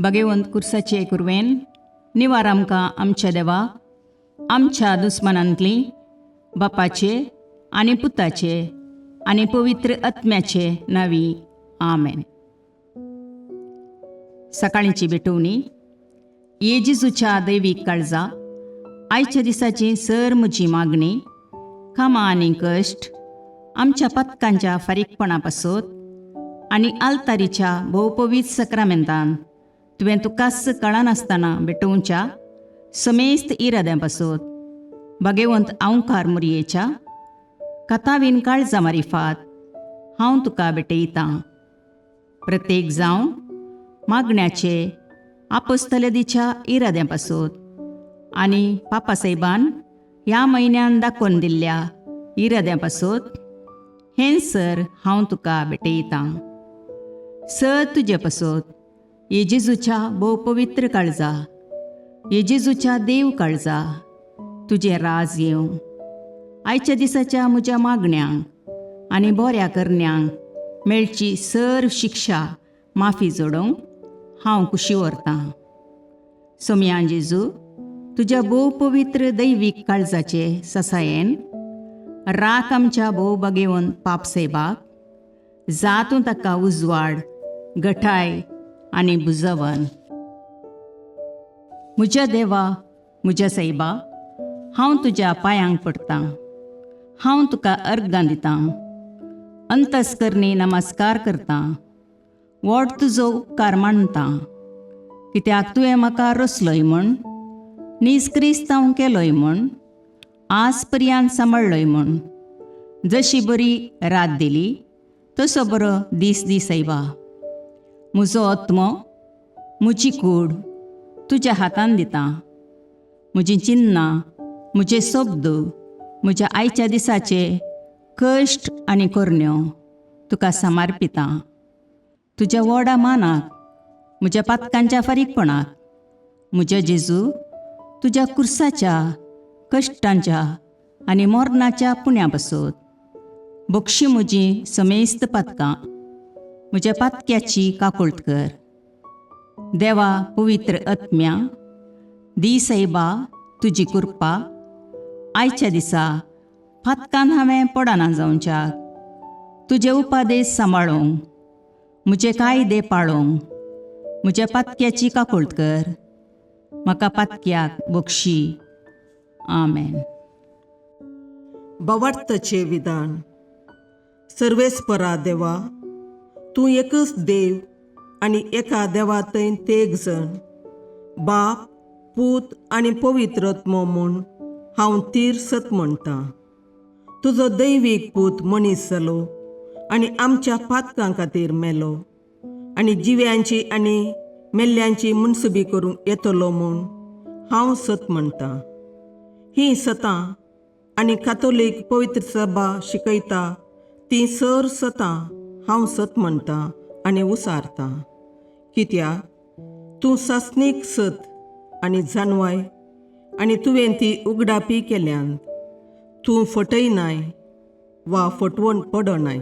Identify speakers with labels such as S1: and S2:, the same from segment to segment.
S1: भगवंत कुर्साचे कुरवेन निवार आमकां आमच्या देवाक आमच्या दुस्मनांतली बापाचे आनी पुताचे आनी पवित्र आत्म्याचे नावी आमेन. सकाळींची भेटवणी. येजेजूच्या दैवीक काळजा आयच्या दिसाची सर म्हजी मागणी कामां आनी कश्ट आमच्या पथकांच्या फारीकपणा पासत आनी आल्तारीच्या भोवपवीत सक्रामेंतान तुवें तुकास कळनासतना भेटोवच्या समेस्त इराद्यां पासत भगवंत आंवकार मुरयेच्या कथावीन काळजा मारिफात हांव तुका भेटयतां. प्रत्येक जावं मागण्याचे आपोस्तलदीच्या इराद्यां पासत आनी पापासाहेबान ह्या म्हयन्यान दाखोवन दिल्ल्या इराद्यां पासत हें सर हांव तुका भेटयतां. सर तुजे पासत येजेजूच्या भोवपवित्र काळजा, येजेजूच्या देव काळजा तुजें राज येवं. आयच्या दिसाच्या म्हज्या मागण्यांक आनी बऱ्या करण्यांक मेळची सर शिक्षा माफी जोडोवंक हांव कुशी व्हरतां. सोम्या जेजू, तुज्या भोवपवित्र दैवीक काळजाचे ससायेन राख आमच्या भोव भगवंत पापसाहेबाक, जातूं ताका उजवाड, घटाय आनी बुजवण. म्हज्या देवा, म्हज्या साहिबा, हांव तुज्या पांयांक पडटां. हांव तुका अर्गां दितां. अंतस्करणी नमस्कार करतां. व्हड तुजो उपकार मानतां. कित्याक तुवें म्हाका रचलोय म्हूण, निस्क्रिस्तांव केलोय म्हूण, आज पर्यंत सांबाळलोय म्हूण. जशी बरी रात दिली तसो बरो दीस दी साहिबा. म्हजो आत्मो, म्हजी कूड तुज्या हातान दितां. म्हजीं चिन्नां, म्हजे शब्द, म्हज्या आयच्या दिसाचे कश्ट आनी करण्यो तुका समर्पितां. तुज्या व्हडा मानाक, म्हज्या पातकांच्या फारीकपणाक, म्हज्या जेजू तुज्या कुर्साच्या कश्टांच्या आनी मरणाच्या पुण्या पासत बक्षी म्हजीं समेस्त पातकां, म्हज्या पातक्याची काकुळट कर. देवा पवित्र आत्म्या, दी साहिबा तुजी कृपा आयच्या दिसा पातकान हांवें पडना जावच्याक तुजे उपादेश सांबाळूंक, म्हजे कायदे पाळोवंक म्हज्या पातक्याची काकुळट कर. म्हाका पातक्याक बक्षी. आमेन.
S2: भावार्थाचे विधान. सर्वेस्परा देवा, तूं एकच देव आनी एका देवातय तेग जण, बाप, पूत आनी पवित्र आत्मो म्हूण हांव तीर सत म्हणटां. तुजो दैवीक पूत मनीस जालो आनी आमच्या पातकां खातीर मेलो आनी जिव्यांची आनी मेल्ल्यांची मुनसुबी करूंक येतलो म्हूण हांव सत म्हणटां. हीं सतां आनी कातोलीक पवित्र सभा शिकयता तीं सर सतां हांव सत म्हणटां आनी उसारतां. कित्याक तूं सासणीक सत आनी जानवाय आनी तुवें ती उगडापी केल्यांत. तूं फटयनाय वा फटवण पडनाय.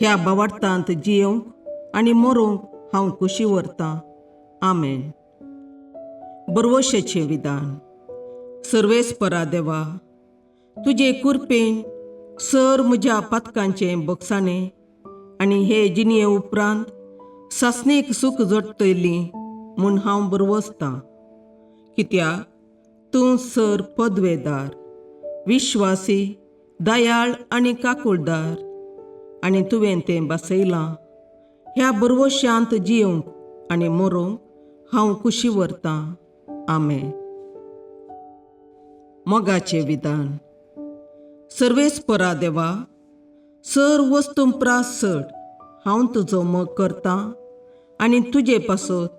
S2: ह्या भावार्थांत जियोंक आनी मरोवंक हांव कुशी व्हरतां. आमेन. बरवशेचें विधान. सर्वेस्परा देवा, तुजे कृपेन सर म्हज्या पातकांचें बक्षाणें आनी हे जिणये उपरांत सासणेक सूख जोडटलीं म्हूण हांव बरवसतां. कित्याक तूं सर पदवेदार, विश्वासी, दयाळ आनी काकुळदार आनी तुवें तें बसयलां. ह्या बरवश्यांत जियोंक आनी मरोवंक हांव कुशी व्हरतां. आमेन. मोगाचें विधान. सर्वेस्परा देवा, सर वस्तुंपरास चड हांव तुजो मोग करतां आनी तुजे पासत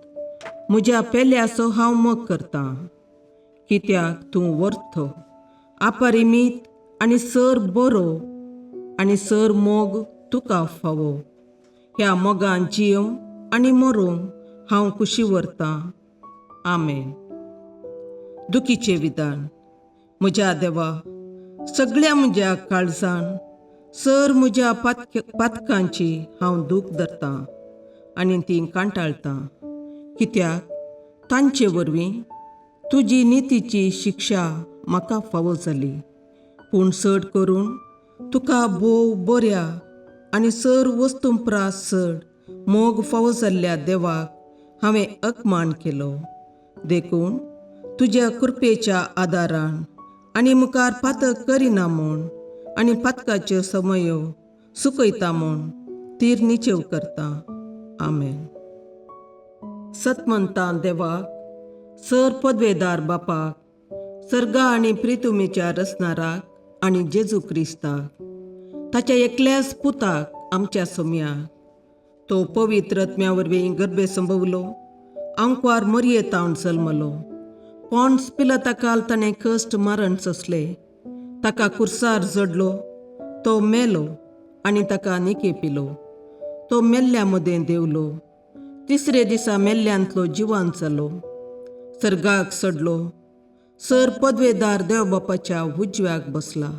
S2: म्हज्या पेल्याचो हांव मोग करतां. कित्याक तूं वर्थ, अपरिमीत आनी सर बरो आनी सर मोग तुका फावो. ह्या मोगान जियोंक आनी मरोवंक हांव कुशी व्हरतां. आमेन. दुखीचें विधान. म्हज्या देवा, सगळ्या म्हज्या काळजान सर म्हज्या पातकांची हांव दूख धरतां आनी तीं कांटाळटां. कित्याक तांचे वरवीं तुजी नितीची शिक्षा म्हाका फावो जाली. पूण चड करून तुका बोव बऱ्या आनी सर वस्तूंपरास चड मोग फावो जाल्ल्या देवाक हांवें अकमान केलो. देखून तुज्या कृपेच्या आदारान आनी मुखार पातक करिना म्हूण आनी पातकाच्यो समयो सुकयता म्हूण तीर निचेव करता. आमेन. सतमंतां देवाक, सर पदवेदार बापाक, सर्गा आनी प्रितुमेच्या रचणाराक आनी जेजू क्रिस्ताक, ताच्या एकल्याच पुताक आमच्या सोम्याक, तो पवित्र आत्म्या वरवीं गर्भे संभवलो, आंकवार मरयेतावन जल्मलो, पोंस पिलाताकाल ताणें कश्ट मरण सोंसले, ताका कुर्सार जडलो, तो मेलो आनी ताका निकेपिलो, तो मेल्ल्या मदें देवलो, तिसरे दिसा मेल्ल्यांतलो जिवांत जालो, सर्गाक चडलो, सर पदवेदार देवबापाच्या उजव्याक बसला,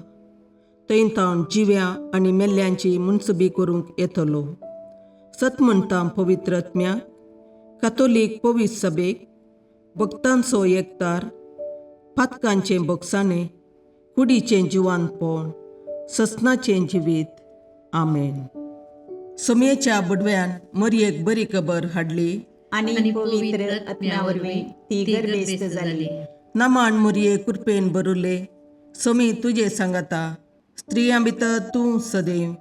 S2: थंय तावन जिव्या आनी मेल्ल्यांची मुनसबी करूंक येतलो. सतमंतां पवित्र आत्म्याक, कातोलीक पवित्र सभेक, भक्तांचो एकतार, पातकांचें भोगसाणें, कुडीचें जिवांतपण, ससनाचें जिवीत. आमेन. सोमयेच्या बुडव्यान मरयेक बरी खबर हाडली
S1: आनी पवित्र आत्म्या वरवीं ती गर्भेस्त जाली.
S2: नामान मरये कृपेन बरुले, सोमी तुजे सांगाता, स्त्रियां भितर तूं सदैव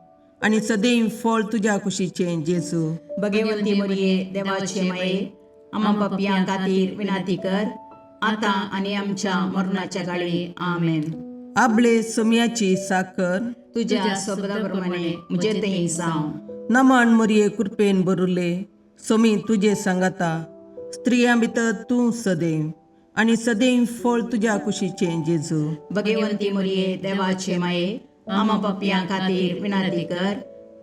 S2: आनी सदैव फळ तुज्या कुशीचें जेजू.
S1: भगवंती मरिये देवाचे माये, आम्हा पापियां खातीर विनाती कर, आतां आनी आमच्या मरणाच्या काळी. आमेन.
S2: आपले सोमयाची साकर
S1: तुझ्या शब्दाप्रमाणे म्हजे थंय जावं.
S2: नामान मरये कृपेन बरुले, सोमी तुजे सांगाता, स्त्रियां भितर तूं सदैव आनी सदैव फळ तुज्या कुशीचें जेजू.
S1: भगवंती मरिये देवाचे माये, आम्हा पापियां खातीर विनाती कर,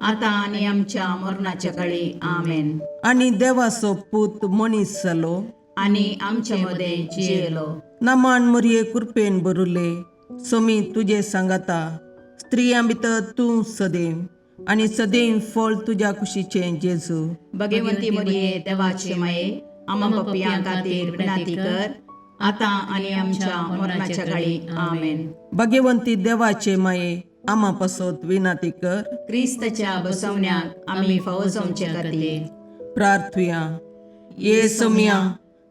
S1: आतां आनी आमच्या मरणाच्या काळी. आमेन.
S2: आनी देवाचो पूत मनीस जालो
S1: आनी आमचे मदें जियेलो.
S2: नामान मरये कृपेन बरुले, सोमी तुजे सांगाता, स्त्रियां भितर तूं सदैव आनी सदैव फळ तुज्या कुशीचें जेजू.
S1: भगवंती मरिये देवाचे माये, आम्हा पापियां खातीर विनाती कर, आतां आनी आमच्या मरणाच्या काळी. आमेन.
S2: भगवंती देवाचे माये, आम्हा पासत विनाती कर.
S1: क्रिस्ताच्या बसवण्याक आमी फावो जावचे खातीर
S2: प्रार्थुया. ये सोम्या,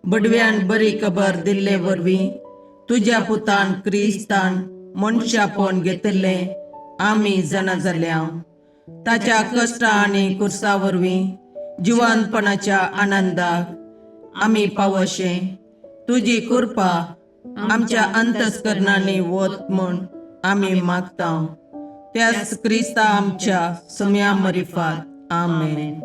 S2: बडव्यान बरी खबर दिल्ले वरवीं तुज्या पुतान क्रिस्तान मनशापण घेतिल्लें आमी जाणा जाल्या, ताच्या कश्टा आनी कुर्सा वरवीं जिवंतपणाच्या आनंदाक आमी पावशे तुजी कृपा आमच्या अंतस्करणांनी वत म्हूण आमी मागता. त्याच क्रिस्ता आमच्या सोम्या मरिफात. आमेन.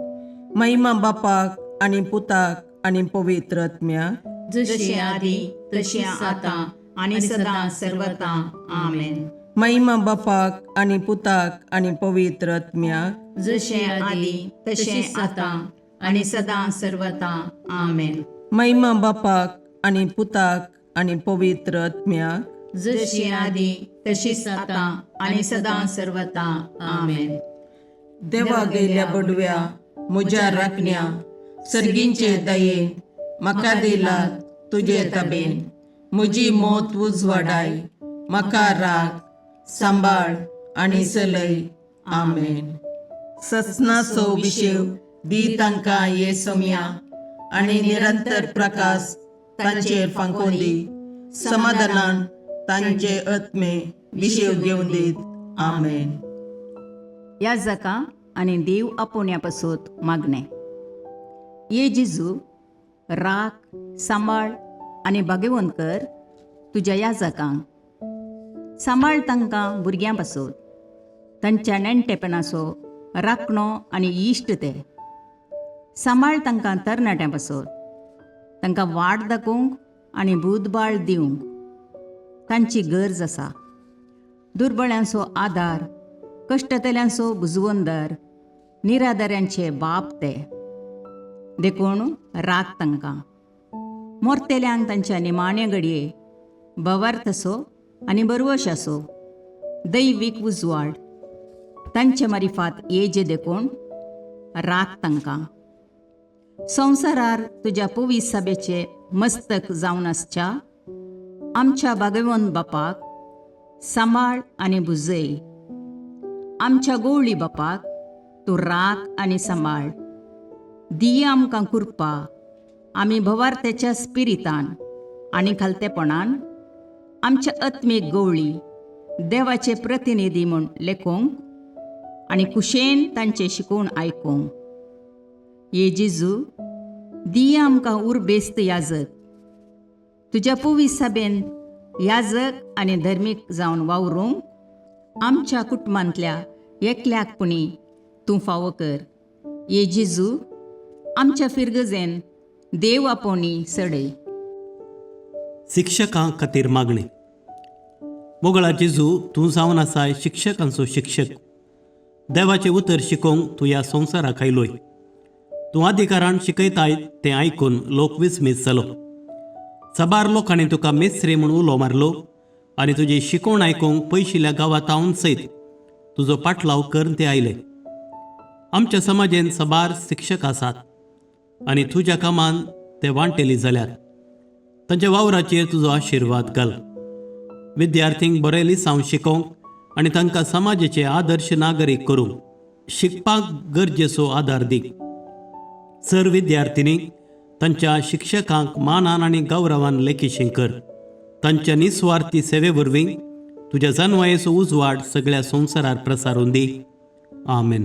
S2: महिमा बापाक आनी पुताक आनी पवित्र आत्म्याक,
S1: जशें आदी तशें आतां आनी सदां सर्वदा. आमेन.
S2: महिमा बापाक आनी पुताक आनी पवित्र आत्म्याक,
S1: जशें आदी तशें आतां आनी सदां सर्वदा. आमेन.
S2: महिमा बापाक आनी पुताक आनी पवित्र आत्म्याक,
S1: जशी आदी तशीच आतां आनी सदां सर्वदा. आमेन.
S2: देवा गेल्या बडव्या म्हज्या राखण्या, सर्गींचे दयेन म्हाका दिला तुजे ताबेन. म्हजी मोत उजवाडाय, म्हाका राख, सांबाळ आनी चलय. आमेन. ससनाचो विशेव दी तांकां ये सोम्या, आनी निरंतर प्रकाश तांचेर फांकोन दी. समाधानान तांचे आत्मे विशेव घेवन दीत. आमेन.
S1: याजकां आनी देव आपोवण्या पासत मागणें. ये जेजू, राख, सांबाळ आनी भाग्यवंत कर तुज्या याजकांक. सांबाळ तांकां भुरग्यां पासत, तांच्या नेणटेपणाचो राखणो आनी इश्ट ते. सांबाळ तांकां तरणाट्यां पासत, तांकां वाट दाखोवंक आनी बुधबाळ दिवंक तांची गरज आसा. दुर्बळ्यांचो आदार, कश्टतल्यांचो बुजवंदर, निराधाऱ्यांचे बाप ते. देखून राख तांकां. मोरतेल्यांक तांच्या निमाणे घडये भवार्थसो आनी बरवशाचो दैवीक उजवाड तांचे मारिफात येजे देखून राख तांकां. संवसारार तुज्या पवित्र सभेचे मस्तक जावन आसच्या आमच्या भागवंत बापाक सांबाळ आनी बुजय. आमच्या गवळी बापाक तूं राख आनी सांबाळ. दिया आमकां कुरपा आमी भवार्थ्याच्या स्पिरितान आनी खालतेपणान आमच्या आत्मीक गवळी देवाचे प्रतिनिधी म्हूण लेखोंक आनी कुशेन तांचे शिकोवन आयकूंक. ये जेजू दिया आमकां उर्बेस्त याजक. तुज्या पवित्र सभेन याजक आनी धर्मीक जावन वावरूंक आमच्या कुटुंबांतल्या एकल्याकपणी तूं फावो कर. ये जेजू आमच्या फिरगजेन देव आपोवणी सडय.
S3: शिक्षकां खातीर मागणी. मोगळा जेजू, तूं जावन आसाय शिक्षकांचो शिक्षक. देवाचें उतर शिकोवंक तूं ह्या संवसाराक आयलोय. तूं अधिकारान शिकयताय तें आयकून लोक विस्मीत जालो. सबार लोकांनी तुका मेस्त्री म्हूण उलो मारलो आनी तुजी शिकोवण आयकूंक पयशिल्ल्या गांवांतावन सयत तुजो पाटलाव करून ते आयले. आमच्या समाजेन सबार शिक्षक आसात आनी तुज्या कामान ते वांटेली जाल्यात. तांच्या वावराचेर तुजो आशिर्वाद घाल. विद्यार्थींक बरे लिसांव शिकोवंक आनी तांकां समाजाचे आदर्श नागरीक करूंक शिकपाक गरजेचो आदार दी. सर विद्यार्थिनींक तांच्या शिक्षकांक मानान आनी गौरवान लेखीशीं कर. तांच्या निस्वार्थी सेवे वरवीं तुज्या जन्मयेचो उजवाड सगळ्या संवसारार प्रसारून दी. आमेन.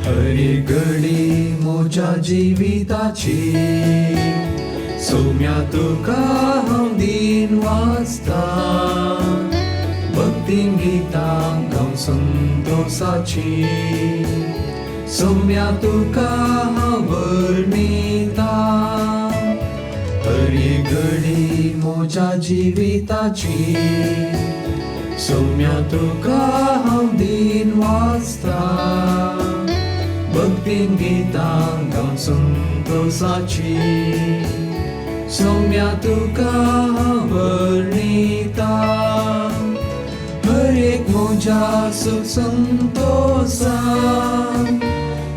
S4: हरी घडी म्हज्या जिविताची सौम्या तुका हांव दिन वाचता. भक्तीन गितां गावन संतोषाची सौम्या तुका हांव वर्णिता. हरी घडी म्हज्या जिविताची सौम्या तुका हांव दिन वाचता. भक्तीन गितां गावन संतोषाची सौम्या तुका हांव वर्णिता. हर एक म्हज्या सुख संतोषान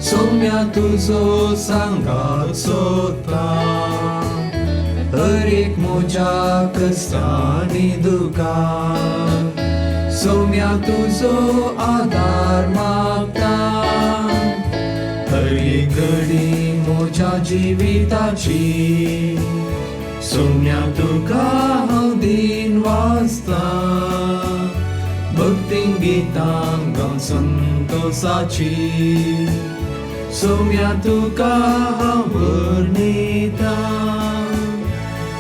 S4: सौम्या तुजो सांगात सोदता. हर एक म्हज्या कश्टांनी दुखान सौम्या तुजो आदार मागता. हरी घडी म्हज्या जिविताची सौम्या तुका हांव दिन वाचता. भक्तीन गितां गावन संतोषाची सौम्या तुका हांव वर्णिता.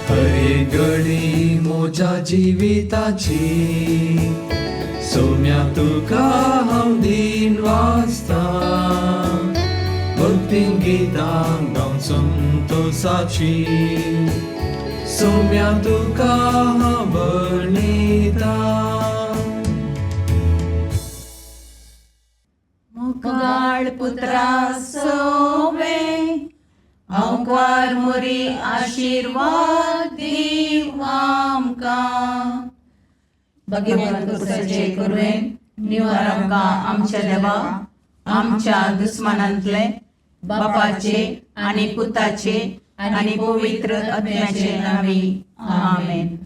S4: हरी घडी म्हज्या जिविताची सौम्या तुका हांव दिन वाचता. भक्तीन गितां गावन संतोषाची सौम्या तुका हांव वर्णिता.
S1: मुगाळ पुत्रा सोवे अवकार मोरी आशीर्वाद दीव आमकां. भगवंत कुसाचे करुवेन निवार आमकां आमच्या देवा आमच्या दुस्मानांतले बापाचे आनी पुताचे आनी पवित्र आत्म्याचे नांवी. आमेन.